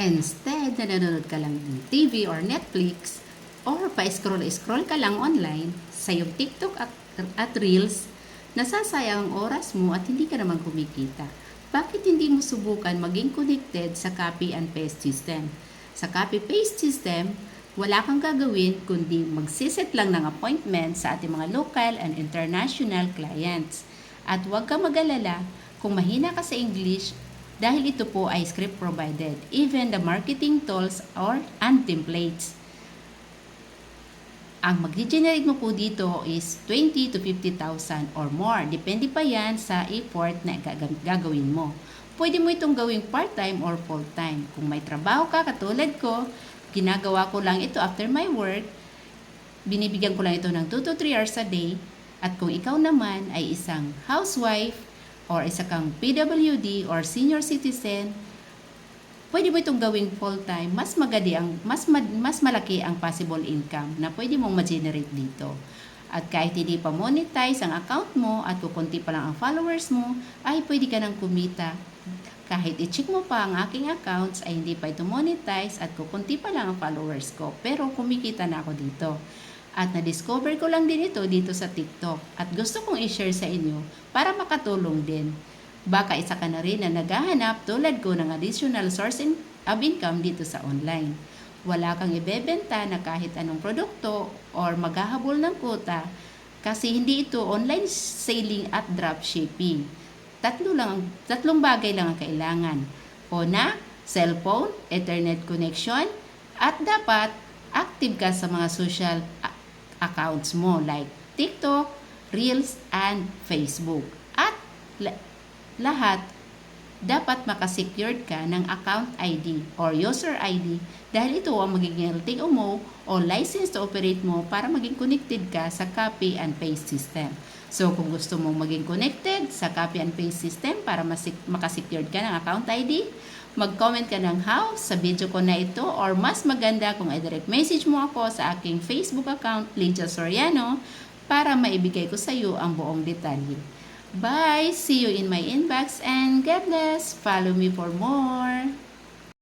Instead na nanonood ka lang ng TV or Netflix, or pa-scroll-scroll ka lang online sa iyong TikTok at Reels, nasasayang ang oras mo at hindi ka naman kumikita. Bakit hindi mo subukan maging connected sa copy and paste system? Sa copy-paste system, wala kang gagawin kundi magsiset lang ng appointment sa ating mga local and international clients. At huwag ka mag-alala kung mahina ka sa English dahil ito po ay script provided, even the marketing tools and templates. Ang mag-generate mo po dito is 20 to 50,000 or more. Depende pa yan sa effort na gagawin mo. Pwede mo itong gawing part-time or full-time. Kung may trabaho ka, katulad ko, ginagawa ko lang ito after my work, binibigyan ko lang ito ng 2 to 3 hours a day. At kung ikaw naman ay isang housewife, or isa kang PWD or senior citizen, pwede mo itong gawing full-time, mas malaki ang possible income na pwede mong ma-generate dito. At kahit hindi pa monetize ang account mo at kukunti pa lang ang followers mo, ay pwede ka nang kumita. Kahit i-check mo pa ang aking accounts ay hindi pa ito monetize at kukunti pa lang ang followers ko, pero kumikita na ako dito. At na-discover ko lang din ito dito sa TikTok at gusto kong i-share sa inyo para makatulong din. Baka isa ka na rin na naghahanap tulad ko ng additional source of income dito sa online. Wala kang ibebenta na kahit anong produkto or maghahabol ng quota kasi hindi ito online selling at dropshipping. Tatlong bagay lang ang kailangan. Una, cellphone, Ethernet connection, at dapat active ka sa mga social accounts mo like TikTok, Reels, and Facebook. At lahat, dapat makasecured ka ng account ID or user ID dahil ito ang magiging LTO mo o license to operate mo para maging connected ka sa copy and paste system. So, kung gusto mong maging connected sa copy and paste system para makasecured ka ng account ID, mag-comment ka ng how sa video ko na ito or mas maganda kung i-direct message mo ako sa aking Facebook account, Lydia Soriano, para maibigay ko sa iyo ang buong detalye. Bye! See you in my inbox and God bless! Follow me for more!